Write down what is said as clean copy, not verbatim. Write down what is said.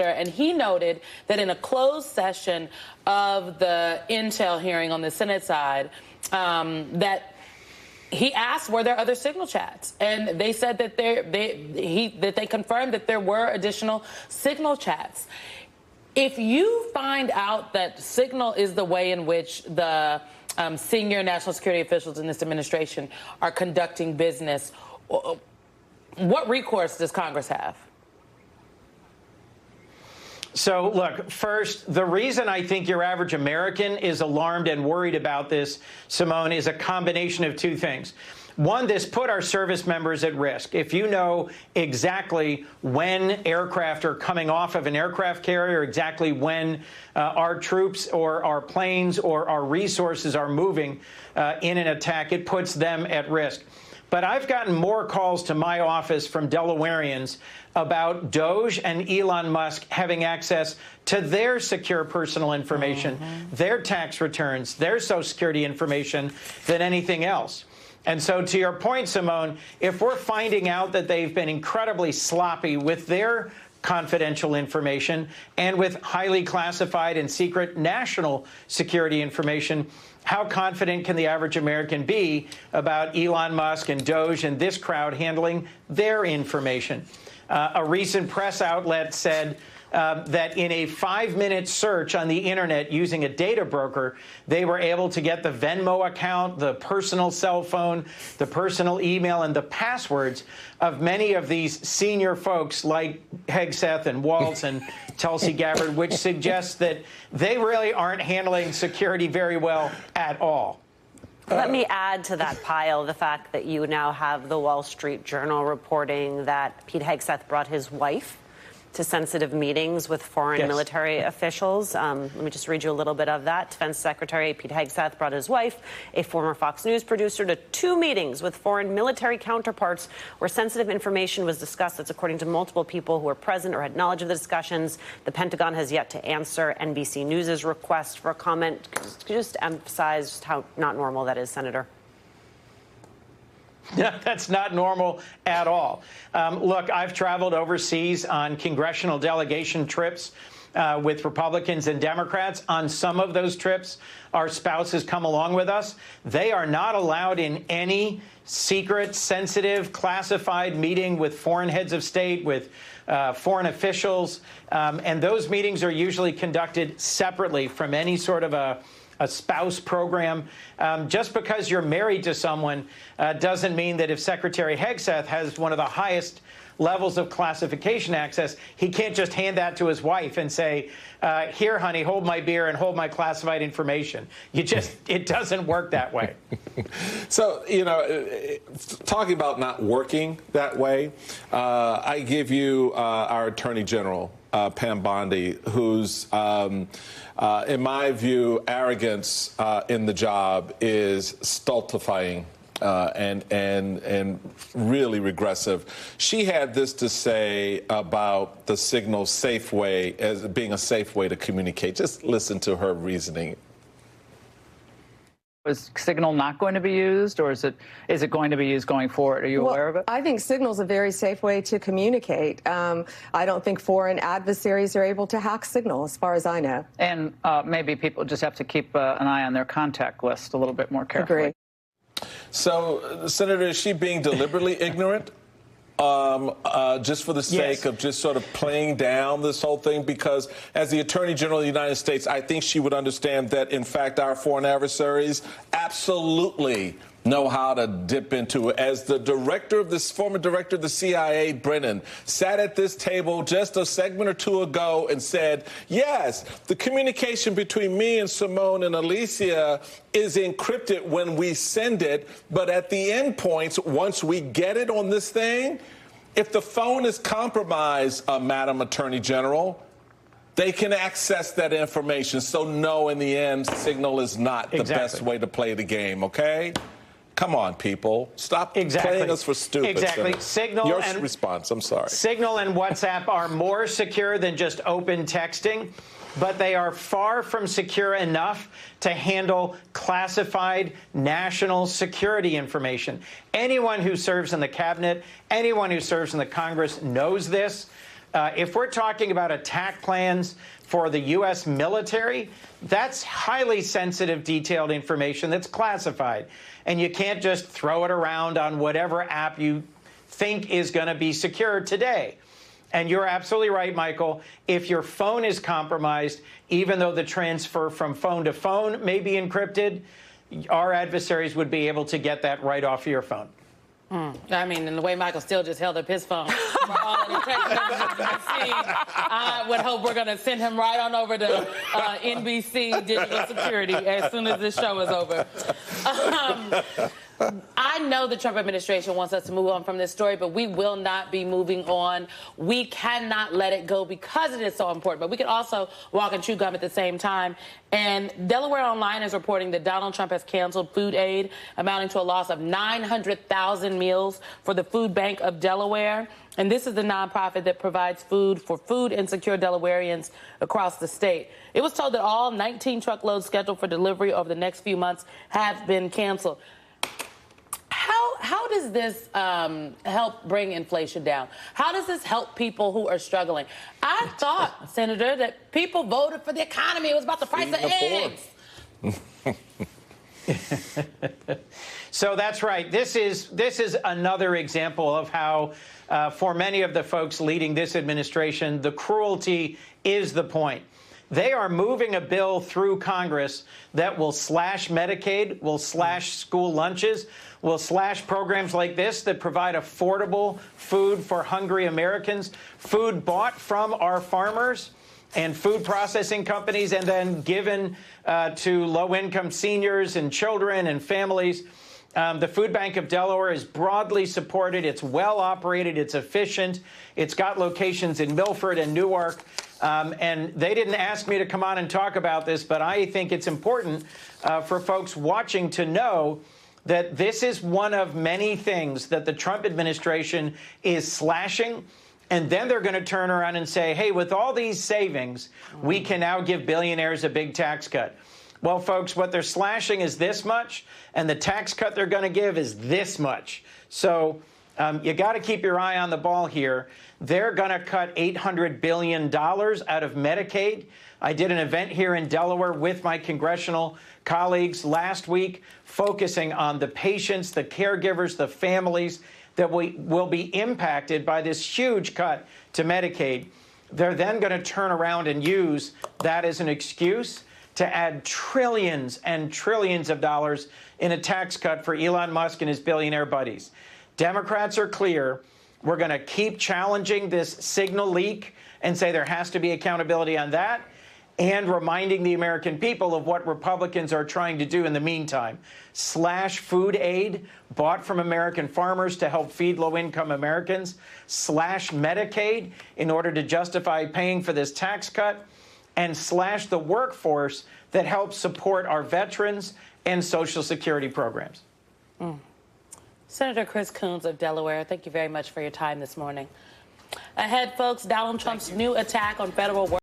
And he noted that in a closed session of the intel hearing on the Senate side, that he asked, were there other signal chats? And they said that they confirmed that there were additional signal chats. If you find out that Signal is the way in which the senior national security officials in this administration are conducting business, what recourse does Congress have? So, look, first, the reason I think your average American is alarmed and worried about this, Simone, is a combination of two things. One, this put our service members at risk. If you know exactly when aircraft are coming off of an aircraft carrier, exactly when our troops or our planes or our resources are moving in an attack, it puts them at risk. But I've gotten more calls to my office from Delawareans about Doge and Elon Musk having access to their secure personal information, their tax returns, their Social Security information than anything else. And so to your point, Simone, if we're finding out that they've been incredibly sloppy with their confidential information and with highly classified and secret national security information, how confident can the average American be about Elon Musk and Doge and this crowd handling their information? A recent press outlet said that in a 5-minute search on the internet using a data broker, they were able to get the Venmo account, the personal cell phone, the personal email, and the passwords of many of these senior folks like Hegseth and Waltz and Tulsi Gabbard, which suggests that they really aren't handling security very well at all. Let me add to that pile the fact that you now have the Wall Street Journal reporting that Pete Hegseth brought his wife to sensitive meetings with foreign military officials. Let me just read you a little bit of that. Defense Secretary Pete Hegseth brought his wife, a former Fox News producer, to 2 meetings with foreign military counterparts where sensitive information was discussed. That's according to multiple people who were present or had knowledge of the discussions. The Pentagon has yet to answer NBC News' request for a comment. Could you just emphasize just how not normal that is, Senator? Yeah, that's not normal at all. Look, I've traveled overseas on congressional delegation trips with Republicans and Democrats. On some of those trips, our spouses come along with us. They are not allowed in any secret, sensitive, classified meeting with foreign heads of state, with foreign officials. And those meetings are usually conducted separately from any sort of a spouse program. Just because you're married to someone doesn't mean that if Secretary Hegseth has one of the highest levels of classification access, he can't just hand that to his wife and say, here, honey, hold my beer and hold my classified information. It doesn't work that way. So, you know, talking about not working that way, I give you our Attorney General, Pam Bondi, who's, in my view, arrogance in the job is stultifying and really regressive. She had this to say about the Signal safe way as being a safe way to communicate. Just listen to her reasoning. Is Signal not going to be used, or is it going to be used going forward? Are you aware of it? I think Signal's a very safe way to communicate. I don't think foreign adversaries are able to hack Signal, as far as I know. And maybe people just have to keep an eye on their contact list a little bit more carefully. Agree. So, Senator, is she being deliberately ignorant? Just for the sake of just sort of playing down this whole thing? Because as the Attorney General of the United States, I think she would understand that, in fact, our foreign adversaries absolutely know how to dip into it. As the former director of the CIA, Brennan, sat at this table just a segment or two ago and said, yes, the communication between me and Simone and Alicia is encrypted when we send it, but at the end points, once we get it on this thing, if the phone is compromised, Madam Attorney General, they can access that information. So no, in the end, Signal is not the best way to play the game, okay? Come on, people. Stop playing us for stupid. Exactly. Signal Your response, I'm sorry. Signal and WhatsApp are more secure than just open texting, but they are far from secure enough to handle classified national security information. Anyone who serves in the cabinet, anyone who serves in the Congress knows this. If we're talking about attack plans for the U.S. military, that's highly sensitive, detailed information that's classified. And you can't just throw it around on whatever app you think is going to be secure today. And you're absolutely right, Michael. If your phone is compromised, even though the transfer from phone to phone may be encrypted, our adversaries would be able to get that right off your phone. I mean, and the way Michael still just held up his phone for all of the text messages we've seen, I would hope we're going to send him right on over to NBC Digital Security as soon as this show is over. I know the Trump administration wants us to move on from this story, but we will not be moving on. We cannot let it go because it is so important. But we can also walk and chew gum at the same time. And Delaware Online is reporting that Donald Trump has canceled food aid amounting to a loss of 900,000 meals for the Food Bank of Delaware. And this is the nonprofit that provides food for food insecure Delawareans across the state. It was told that all 19 truckloads scheduled for delivery over the next few months have been canceled. How does this help bring inflation down? How does this help people who are struggling? I thought, Senator, that people voted for the economy. It was about the price of eggs. So that's right. This is another example of how, for many of the folks leading this administration, the cruelty is the point. They are moving a bill through Congress that will slash Medicaid, will slash school lunches, will slash programs like this that provide affordable food for hungry Americans, food bought from our farmers and food processing companies and then given to low-income seniors and children and families. The Food Bank of Delaware is broadly supported. It's well-operated. It's efficient. It's got locations in Milford and Newark. And they didn't ask me to come on and talk about this, but I think it's important for folks watching to know that this is one of many things that the Trump administration is slashing. And then they're going to turn around and say, hey, with all these savings, we can now give billionaires a big tax cut. Well, folks, what they're slashing is this much, and the tax cut they're going to give is this much. So you got to keep your eye on the ball here. They're going to cut $800 billion out of Medicaid. I did an event here in Delaware with my congressional colleagues last week, focusing on the patients, the caregivers, the families that will be impacted by this huge cut to Medicaid. They're then going to turn around and use that as an excuse to add trillions and trillions of dollars in a tax cut for Elon Musk and his billionaire buddies. Democrats are clear. We're going to keep challenging this signal leak and say there has to be accountability on that, and reminding the American people of what Republicans are trying to do in the meantime. Slash food aid bought from American farmers to help feed low-income Americans. Slash Medicaid in order to justify paying for this tax cut. And slash the workforce that helps support our veterans and Social Security programs. Senator Chris Coons of Delaware, thank you very much for your time this morning. Ahead, folks, Donald Trump's new attack on federal workers.